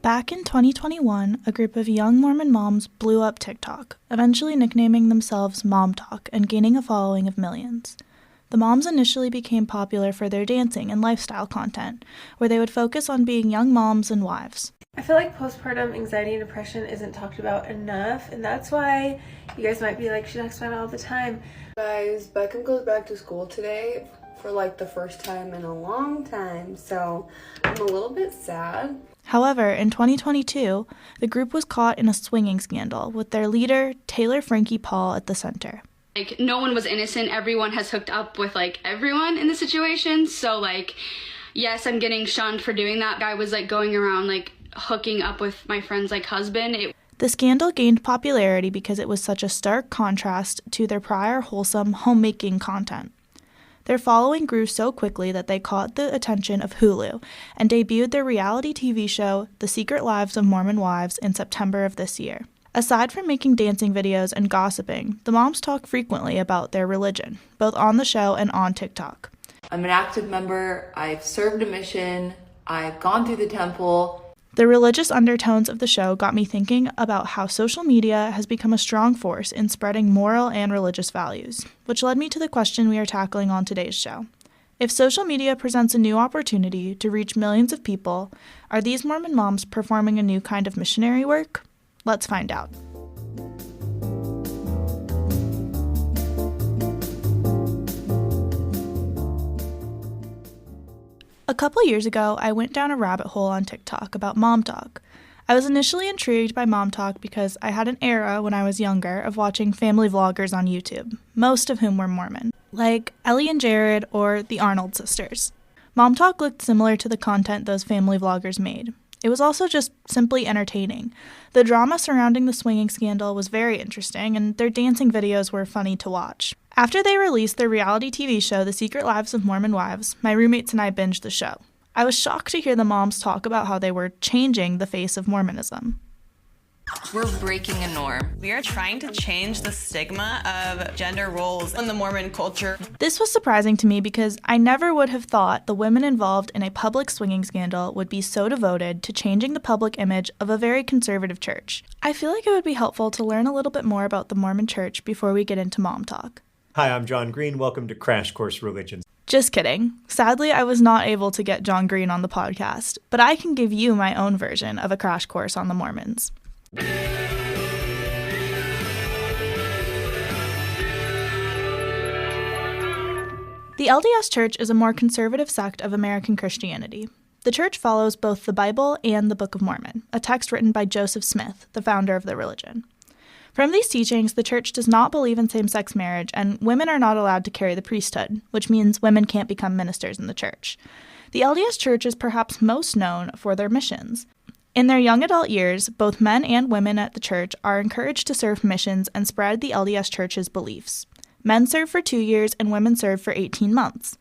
Back in 2021, a group of young Mormon moms blew up TikTok, eventually nicknaming themselves MomTok and gaining a following of millions. The moms initially became popular for their dancing and lifestyle content, where they would focus on being young moms and wives. I feel like postpartum anxiety and depression isn't talked about enough, and that's why you guys might be like, she talks about it all the time. Guys, Beckham goes back to school today for like the first time in a long time, so I'm a little bit sad. However, in 2022, the group was caught in a swinging scandal with their leader, Taylor Frankie Paul, at the center. No one was innocent. Everyone has hooked up with, everyone in the situation. So, yes, I'm getting shunned for doing that. I was, going around, hooking up with my friend's, husband. The scandal gained popularity because it was such a stark contrast to their prior wholesome homemaking content. Their following grew so quickly that they caught the attention of Hulu and debuted their reality TV show, The Secret Lives of Mormon Wives, in September of this year. Aside from making dancing videos and gossiping, the moms talk frequently about their religion, both on the show and on TikTok. I'm an active member, I've served a mission, I've gone through the temple. The religious undertones of the show got me thinking about how social media has become a strong force in spreading moral and religious values, which led me to the question we are tackling on today's show. If social media presents a new opportunity to reach millions of people, are these Mormon moms performing a new kind of missionary work? Let's find out. A couple years ago, I went down a rabbit hole on TikTok about MomTok. I was initially intrigued by MomTok because I had an era when I was younger of watching family vloggers on YouTube, most of whom were Mormon, like Ellie and Jared or the Arnold sisters. MomTok looked similar to the content those family vloggers made. It was also just simply entertaining. The drama surrounding the swinging scandal was very interesting, and their dancing videos were funny to watch. After they released their reality TV show, The Secret Lives of Mormon Wives, my roommates and I binged the show. I was shocked to hear the moms talk about how they were changing the face of Mormonism. We're breaking a norm. We are trying to change the stigma of gender roles in the Mormon culture. This was surprising to me because I never would have thought the women involved in a public swinging scandal would be so devoted to changing the public image of a very conservative church. I feel like it would be helpful to learn a little bit more about the Mormon church before we get into MomTok. Hi, I'm John Green. Welcome to Crash Course Religion. Just kidding. Sadly, I was not able to get John Green on the podcast, but I can give you my own version of a crash course on the Mormons. The LDS Church is a more conservative sect of American Christianity. The church follows both the Bible and the Book of Mormon, a text written by Joseph Smith, the founder of the religion. From these teachings, the church does not believe in same-sex marriage, and women are not allowed to carry the priesthood, which means women can't become ministers in the church. The LDS Church is perhaps most known for their missions. In their young adult years, both men and women at the church are encouraged to serve missions and spread the LDS Church's beliefs. Men serve for 2 years and women serve for 18 months.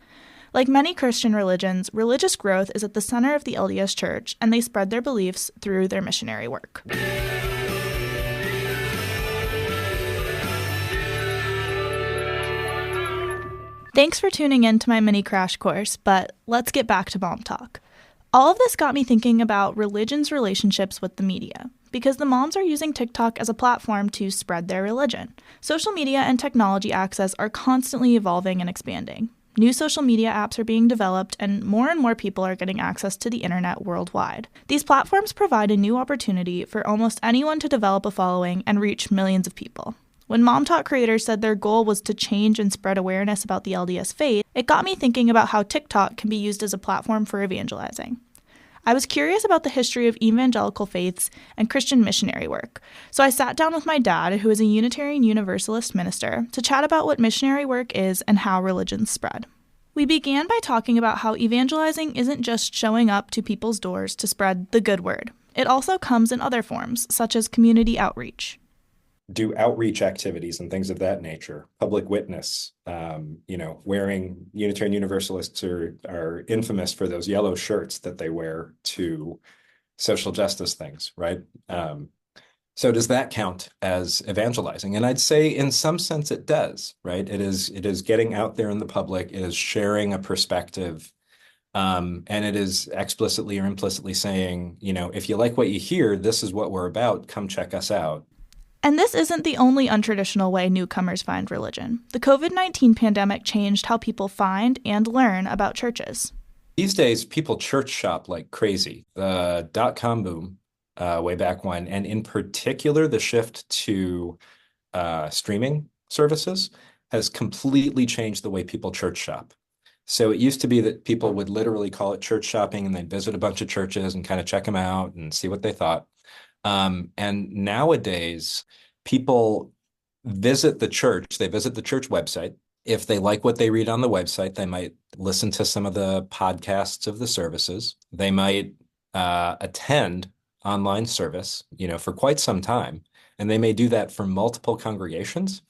Like many Christian religions, religious growth is at the center of the LDS Church, and they spread their beliefs through their missionary work. Thanks for tuning in to my mini crash course, but let's get back to MomTok. All of this got me thinking about religion's relationships with the media, because the moms are using TikTok as a platform to spread their religion. Social media and technology access are constantly evolving and expanding. New social media apps are being developed, and more people are getting access to the internet worldwide. These platforms provide a new opportunity for almost anyone to develop a following and reach millions of people. When MomTok creators said their goal was to change and spread awareness about the LDS faith, it got me thinking about how TikTok can be used as a platform for evangelizing. I was curious about the history of evangelical faiths and Christian missionary work, so I sat down with my dad, who is a Unitarian Universalist minister, to chat about what missionary work is and how religions spread. We began by talking about how evangelizing isn't just showing up to people's doors to spread the good word. It also comes in other forms, such as community outreach. Do outreach activities and things of that nature, public witness, wearing Unitarian Universalists are infamous for those yellow shirts that they wear to social justice things, right? So does that count as evangelizing? And I'd say in some sense it does, right? It is getting out there in the public, it is sharing a perspective And it is explicitly or implicitly saying, if you like what you hear, this is what we're about. Come check us out. And this isn't the only untraditional way newcomers find religion. The COVID-19 pandemic changed how people find and learn about churches. These days, people church shop like crazy. The .com boom way back when, and in particular, the shift to streaming services has completely changed the way people church shop. So it used to be that people would literally call it church shopping, and they'd visit a bunch of churches and kind of check them out and see what they thought. And nowadays, people visit the church. They visit the church website. If they like what they read on the website, they might listen to some of the podcasts of the services. They might attend online service, for quite some time. And they may do that for multiple congregations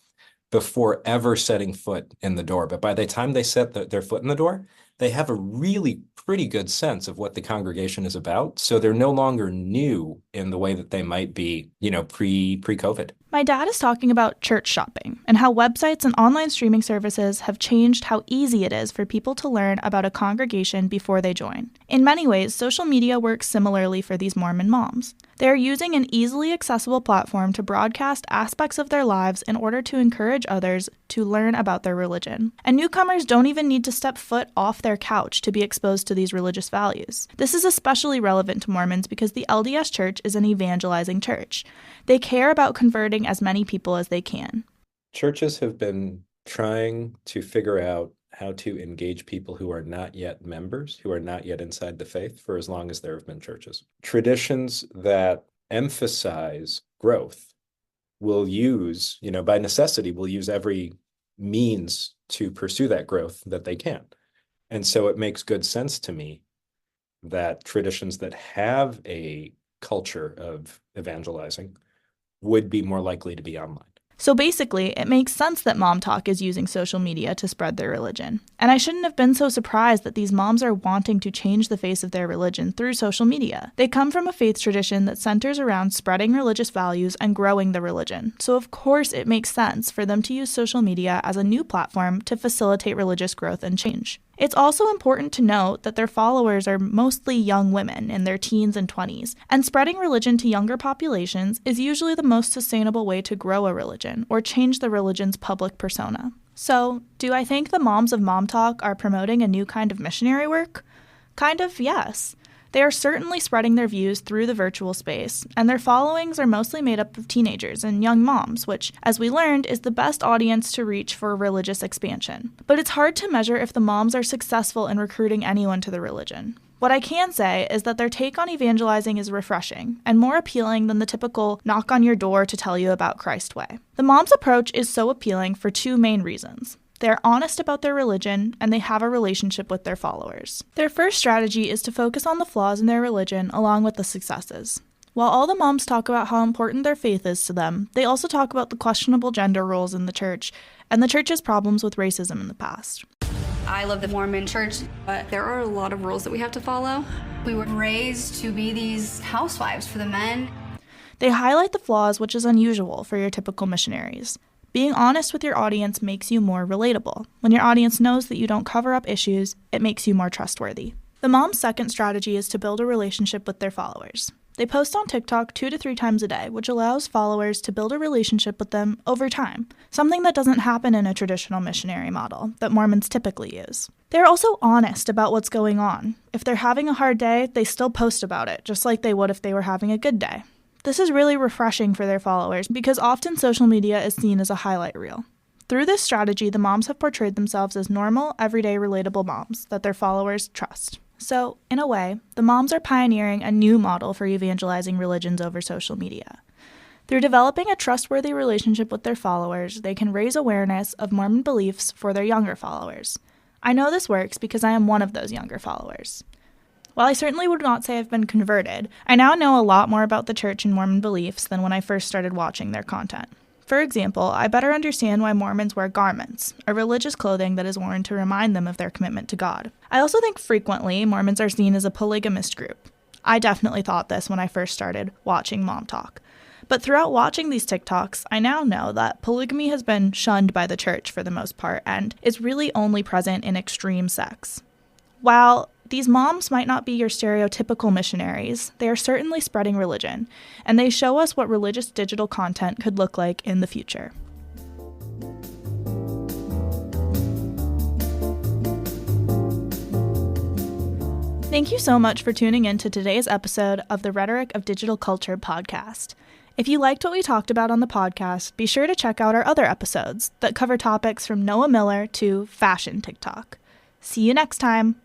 before ever setting foot in the door. But by the time they set their foot in the door, they have a really pretty good sense of what the congregation is about. So they're no longer new in the way that they might be, pre-COVID. My dad is talking about church shopping and how websites and online streaming services have changed how easy it is for people to learn about a congregation before they join. In many ways, social media works similarly for these Mormon moms. They are using an easily accessible platform to broadcast aspects of their lives in order to encourage others to learn about their religion. And newcomers don't even need to step foot off their couch to be exposed to these religious values. This is especially relevant to Mormons because the LDS Church is an evangelizing church. They care about converting as many people as they can. Churches have been trying to figure out how to engage people who are not yet members, who are not yet inside the faith, for as long as there have been churches. Traditions that emphasize growth will use, by necessity, will use every means to pursue that growth that they can. And so it makes good sense to me that traditions that have a culture of evangelizing would be more likely to be online. So basically, it makes sense that MomTok is using social media to spread their religion. And I shouldn't have been so surprised that these moms are wanting to change the face of their religion through social media. They come from a faith tradition that centers around spreading religious values and growing the religion. So of course it makes sense for them to use social media as a new platform to facilitate religious growth and change. It's also important to note that their followers are mostly young women in their teens and 20s, and spreading religion to younger populations is usually the most sustainable way to grow a religion or change the religion's public persona. So, do I think the moms of MomTok are promoting a new kind of missionary work? Kind of, yes. They are certainly spreading their views through the virtual space, and their followings are mostly made up of teenagers and young moms, which, as we learned, is the best audience to reach for religious expansion. But it's hard to measure if the moms are successful in recruiting anyone to the religion. What I can say is that their take on evangelizing is refreshing and more appealing than the typical knock on your door to tell you about Christ way. The mom's approach is so appealing for two main reasons. They're honest about their religion, and they have a relationship with their followers. Their first strategy is to focus on the flaws in their religion along with the successes. While all the moms talk about how important their faith is to them, they also talk about the questionable gender roles in the church and the church's problems with racism in the past. I love the Mormon church, but there are a lot of rules that we have to follow. We were raised to be these housewives for the men. They highlight the flaws, which is unusual for your typical missionaries. Being honest with your audience makes you more relatable. When your audience knows that you don't cover up issues, it makes you more trustworthy. The mom's second strategy is to build a relationship with their followers. They post on TikTok 2 to 3 times a day, which allows followers to build a relationship with them over time, something that doesn't happen in a traditional missionary model that Mormons typically use. They're also honest about what's going on. If they're having a hard day, they still post about it, just like they would if they were having a good day. This is really refreshing for their followers because often social media is seen as a highlight reel. Through this strategy, the moms have portrayed themselves as normal, everyday, relatable moms that their followers trust. So, in a way, the moms are pioneering a new model for evangelizing religions over social media. Through developing a trustworthy relationship with their followers, they can raise awareness of Mormon beliefs for their younger followers. I know this works because I am one of those younger followers. While I certainly would not say I've been converted, I now know a lot more about the church and Mormon beliefs than when I first started watching their content. For example, I better understand why Mormons wear garments, a religious clothing that is worn to remind them of their commitment to God. I also think frequently Mormons are seen as a polygamist group. I definitely thought this when I first started watching MomTok. But throughout watching these TikToks, I now know that polygamy has been shunned by the church for the most part and is really only present in extreme sects. While These moms might not be your stereotypical missionaries. They are certainly spreading religion, and they show us what religious digital content could look like in the future. Thank you so much for tuning in to today's episode of the Rhetoric of Digital Culture podcast. If you liked what we talked about on the podcast, be sure to check out our other episodes that cover topics from Noah Miller to fashion TikTok. See you next time.